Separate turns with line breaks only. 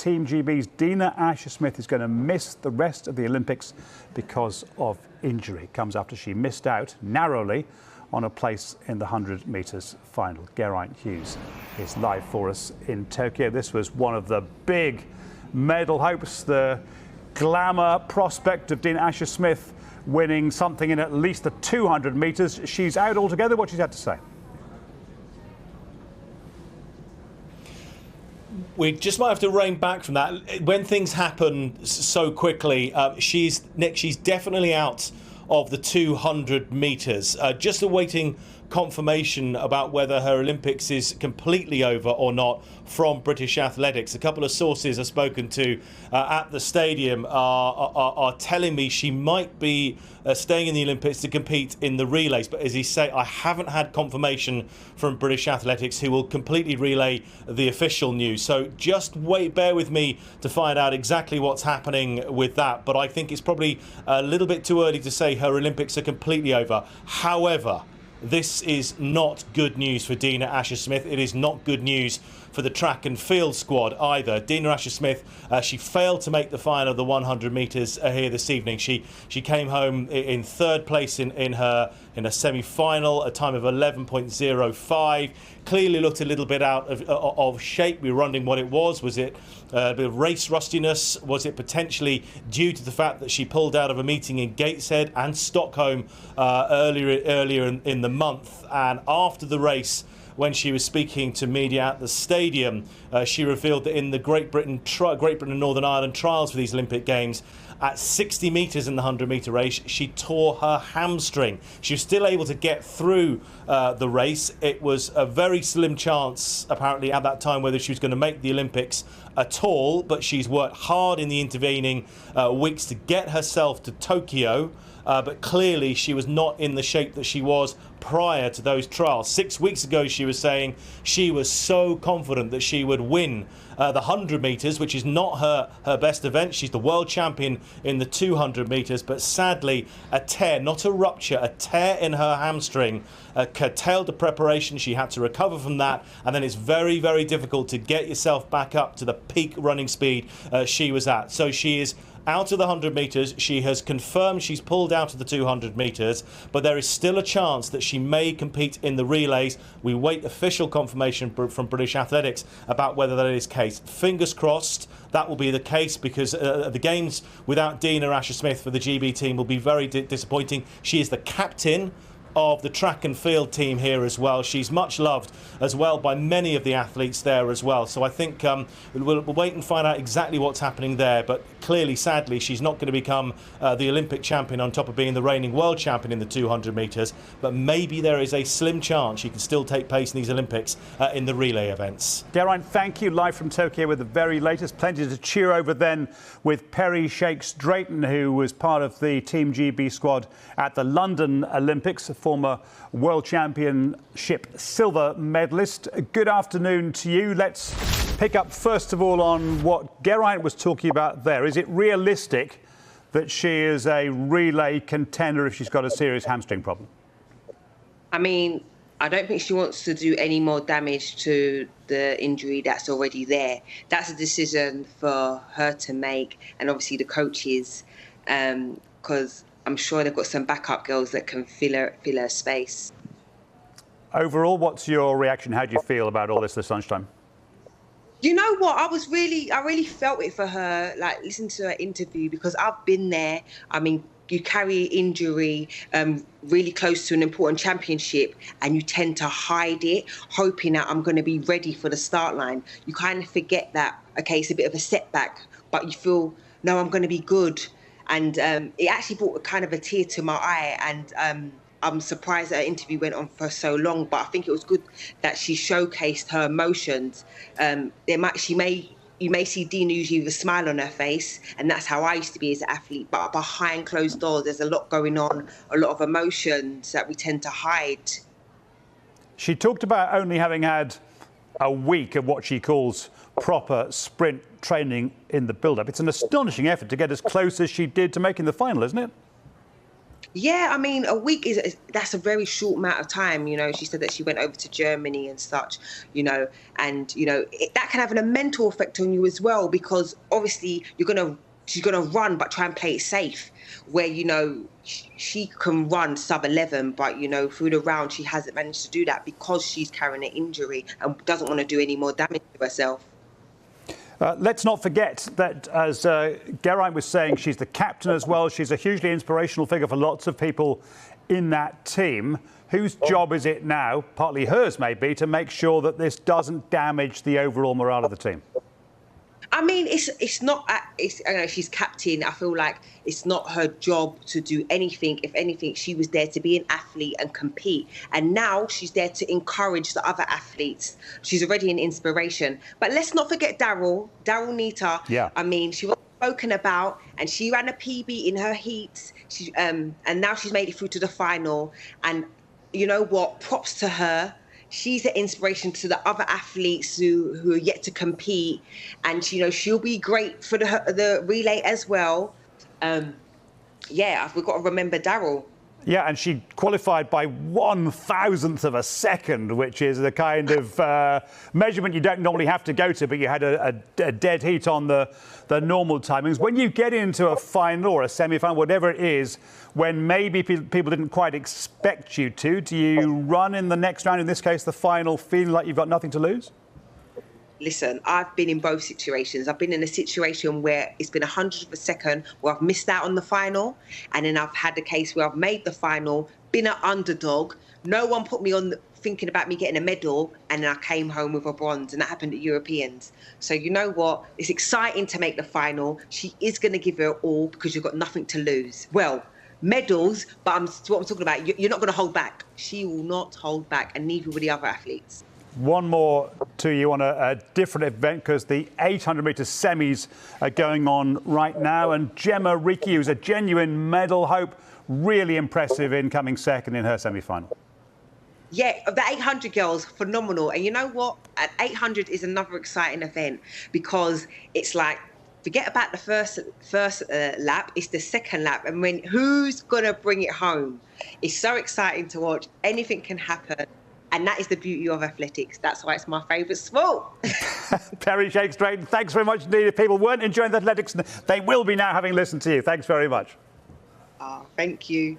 Team GB's Dina Asher-Smith is going to miss the rest of the Olympics because of injury. Comes after she missed out narrowly on a place in the 100 metres final. Geraint Hughes is live for us in Tokyo. This was one of the big medal hopes, the glamour prospect of Dina Asher-Smith winning something in at least the 200 metres. She's out altogether. What she's had to say?
We just might have to rein back from that. When things happen so quickly, she's definitely out of the 200 metres. Just awaiting confirmation about whether her Olympics is completely over or not from British Athletics. A couple of sources I've spoken to at the stadium are telling me she might be staying in the Olympics to compete in the relays. But as you say, I haven't had confirmation from British Athletics, who will completely relay the official news. So just bear with me to find out exactly what's happening with that. But I think it's probably a little bit too early to say her Olympics are completely over. However, this is not good news for Dina Asher-Smith. It is not good news for the track and field squad either. Dina Asher-Smith, she failed to make the final of the 100 metres here this evening. She came home in third place in a semi-final, a time of 11.05. Clearly looked a little bit out of shape. We were wondering what it was. Was it a bit of race rustiness? Was it potentially due to the fact that she pulled out of a meeting in Gateshead and Stockholm earlier in the month? And after the race, when she was speaking to media at the stadium, she revealed that in the Great Britain and Northern Ireland trials for these Olympic Games, at 60 metres in the 100-metre race, she tore her hamstring. She was still able to get through the race. It was a very slim chance, apparently, at that time, whether she was going to make the Olympics at all. But she's worked hard in the intervening weeks to get herself to Tokyo. But clearly she was not in the shape that she was prior to those trials. 6 weeks ago, she was saying she was so confident that she would win the 100 metres, which is not her best event. She's the world champion in the 200 metres, but sadly a tear, not a rupture, a tear in her hamstring curtailed the preparation. She had to recover from that, and then it's very, very difficult to get yourself back up to the peak running speed she was at. So she is out of the 100 metres. She has confirmed she's pulled out of the 200 metres, but there is still a chance that she may compete in the relays. We wait official confirmation from British Athletics about whether that is the case. Fingers crossed that will be the case, because the Games without Dina Asher-Smith for the GB team will be very disappointing. She is the captain of the track and field team here as well. She's much loved as well by many of the athletes there as well. So I think we'll wait and find out exactly what's happening there. But clearly, sadly, she's not going to become the Olympic champion on top of being the reigning world champion in the 200 metres. But maybe there is a slim chance she can still take place in these Olympics in the relay events.
Geraint, thank you. Live from Tokyo with the very latest. Plenty to cheer over then with Perry Shakes-Drayton, who was part of the Team GB squad at the London Olympics, former World Championship silver medalist. Good afternoon to you. Let's pick up first of all on what Geraint was talking about there. Is it realistic that she is a relay contender if she's got a serious hamstring problem?
I mean, I don't think she wants to do any more damage to the injury that's already there. That's a decision for her to make, and obviously the coaches, because I'm sure they've got some backup girls that can fill her space.
Overall, what's your reaction? How do you feel about all this lunchtime?
You know what? I really felt it for her, like, listening to her interview, because I've been there. I mean, you carry injury really close to an important championship, and you tend to hide it, hoping that I'm going to be ready for the start line. You kind of forget that, okay, it's a bit of a setback, but you feel, no, I'm going to be good. And it actually brought kind of a tear to my eye. And I'm surprised that her interview went on for so long. But I think it was good that she showcased her emotions. You may see Dina usually with a smile on her face, and that's how I used to be as an athlete. But behind closed doors, there's a lot going on, a lot of emotions that we tend to hide.
She talked about only having had a week of what she calls proper sprint training in the build-up. It's an astonishing effort to get as close as she did to making the final, isn't it?
Yeah, I mean, a week that's a very short amount of time. You know, she said that she went over to Germany and such, you know, and, you know, that can have a mental effect on you as well, because obviously she's going to run, but try and play it safe, where, you know, she can run sub 11, but, you know, through the round, she hasn't managed to do that because she's carrying an injury and doesn't want to do any more damage to herself.
Let's not forget that, as Geraint was saying, she's the captain as well. She's a hugely inspirational figure for lots of people in that team. Whose job is it now, partly hers maybe, to make sure that this doesn't damage the overall morale of the team?
I mean, it's not. She's captain. I feel like it's not her job to do anything. If anything, she was there to be an athlete and compete. And now she's there to encourage the other athletes. She's already an inspiration. But let's not forget Daryl Nita.
Yeah.
I mean, she was spoken about, and she ran a PB in her heats. And now she's made it through to the final. And you know what? Props to her. She's an inspiration to the other athletes who are yet to compete, and you know she'll be great for the relay as well. Yeah, we've got to remember Daryl.
Yeah, and she qualified by 1,000th of a second, which is the kind of measurement you don't normally have to go to, but you had a dead heat on the normal timings. When you get into a final or a semi-final, whatever it is, when maybe people didn't quite expect you to, do you run in the next round, in this case the final, feeling like you've got nothing to lose?
Listen, I've been in both situations. I've been in a situation where it's been 100th of a second where I've missed out on the final. And then I've had the case where I've made the final, been an underdog. No one put me on thinking about me getting a medal. And then I came home with a bronze. And that happened at Europeans. So you know what? It's exciting to make the final. She is going to give her all because you've got nothing to lose. Well, medals, but what I'm talking about, you're not going to hold back. She will not hold back, and neither will the other athletes.
One more to you on a different event, because the 800-metre semis are going on right now. And Gemma Ricci, who's a genuine medal hope, really impressive in coming second in her semi-final.
Yeah, the 800 girls, phenomenal. And you know what? At 800 is another exciting event, because it's like, forget about the first lap, it's the second lap. And who's going to bring it home? It's so exciting to watch. Anything can happen. And that is the beauty of athletics. That's why it's my favourite sport.
Perry Shakes-Drayton, thanks very much indeed. If people weren't enjoying the athletics, they will be now, having listened to you. Thanks very much.
Thank you.